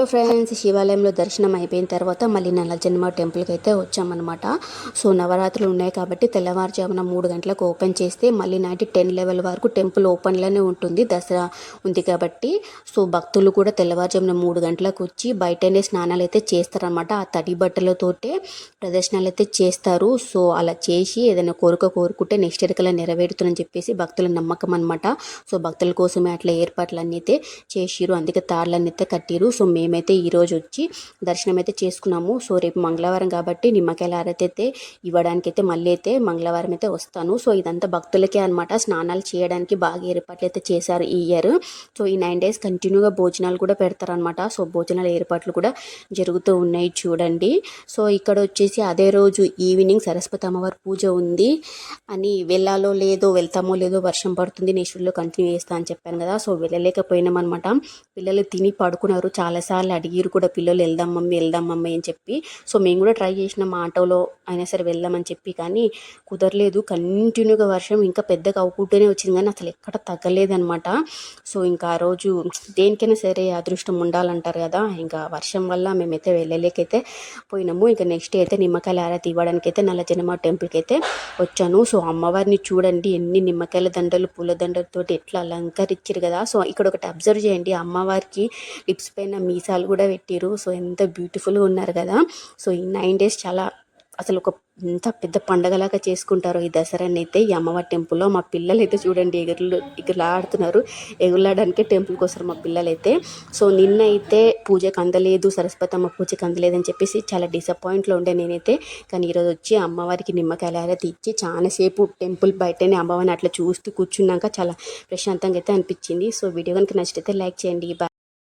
Hello friends, శివాలయంలో దర్శనం అయిపోయిన తర్వాత మళ్ళీ నల్లజన్మ టెంపుల్కి అయితే వచ్చామన్నమాట. సో నవరాత్రులు ఉన్నాయి కాబట్టి తెల్లవారుజామున 3 గంటలకు ఓపెన్ చేస్తే మళ్ళీ నైట్ 10 వరకు టెంపుల్ ఓపెన్లోనే ఉంటుంది. దసరా ఉంది కాబట్టి సో భక్తులు కూడా తెల్లవారుజామున 3 గంటలకు వచ్చి బయటనే స్నానాలు అయితే చేస్తారనమాట. ఆ తడి బట్టలతోటే ప్రదర్శనలు అయితే చేస్తారు. సో అలా చేసి ఏదైనా కోరుకుంటే నెక్స్ట్ ఇయర్ కల్లా నెరవేరుతుందని చెప్పేసి భక్తుల నమ్మకం అనమాట. సో భక్తుల కోసమే అట్లా ఏర్పాట్లన్నీ అయితే చేసిరు, అందుకే తాళ్ళని అయితే కట్టిరు. సో మేమైతే ఈరోజు వచ్చి దర్శనం అయితే చేసుకున్నాము. సో రేపు మంగళవారం కాబట్టి నిమ్మకాయల హారతి అయితే ఇవ్వడానికి అయితే మళ్ళీ అయితే మంగళవారం అయితే వస్తాను. సో ఇదంతా భక్తులకే అనమాట. స్నానాలు చేయడానికి బాగా ఏర్పాట్లు అయితే చేశారు ఈ ఇయర్. సో ఈ 9 days కంటిన్యూగా భోజనాలు కూడా పెడతారనమాట. సో భోజనాల ఏర్పాట్లు కూడా జరుగుతూ ఉన్నాయి చూడండి. సో ఇక్కడ వచ్చేసి అదే రోజు ఈవినింగ్ సరస్వతి అమ్మవారి పూజ ఉంది అని వెళ్ళాలో లేదో, వెళ్తామో లేదో, వర్షం పడుతుంది నెక్స్ట్ వీడియోలో కంటిన్యూ చేస్తా అని చెప్పాను కదా. సో వెళ్ళలేకపోయినాం అనమాట. పిల్లలు తిని పడుకున్నారు. చాలాసార్లు అడిగిరు కూడా పిల్లలు వెళ్దాం మమ్మీ అని చెప్పి. సో మేము కూడా ట్రై చేసినాం ఆటోలో అయినా సరే వెళ్దామని చెప్పి, కానీ కుదరలేదు. కంటిన్యూగా వర్షం ఇంకా పెద్దగా అవుకుంటూనే వచ్చింది కానీ అసలు ఎక్కడ తగ్గలేదనమాట. సో ఇంకా ఆ రోజు దేనికైనా సరే అదృష్టం ఉండాలంటారు కదా, ఇంకా వర్షం వల్ల మేమైతే వెళ్ళలేకైతే పోయినాము. ఇంకా నెక్స్ట్ అయితే నిమ్మకాయల హారతి ఇవ్వడానికి అయితే నల్లజనమ టెంపుల్కి అయితే వచ్చాను. సో అమ్మవారిని చూడండి, ఎన్ని నిమ్మకాయల దండలు పూల దండలతో ఎట్లా అలంకరించారు కదా. సో ఇక్కడ ఒకటి అబ్జర్వ్ చేయండి, అమ్మవారికి లిప్స్ పైన మీసాలు కూడా పెట్టిరు. సో ఎంత బ్యూటిఫుల్గా ఉన్నారు కదా. సో ఈ 9 days చాలా అసలు ఎంత పెద్ద పండగలాగా చేసుకుంటారో ఈ దసరాని అయితే ఈ అమ్మవారి టెంపుల్లో. మా పిల్లలు అయితే చూడండి ఎగురులాడుతున్నారు. ఎగురులాడడానికే టెంపుల్కి వస్తారు మా పిల్లలైతే. సో నిన్న అయితే పూజకు అందలేదు, సరస్వతి అమ్మ పూజకు అందలేదని చెప్పేసి చాలా డిసప్పాయింట్లో ఉండే నేనైతే. కానీ ఈరోజు వచ్చి అమ్మవారికి నిమ్మకాయల హారతి ఇచ్చి చాలాసేపు టెంపుల్ బయటనే అమ్మవారిని అట్లా చూస్తూ కూర్చున్నాక చాలా ప్రశాంతంగా అయితే అనిపించింది. సో వీడియో కనుక నచ్చితే లైక్ చేయండి.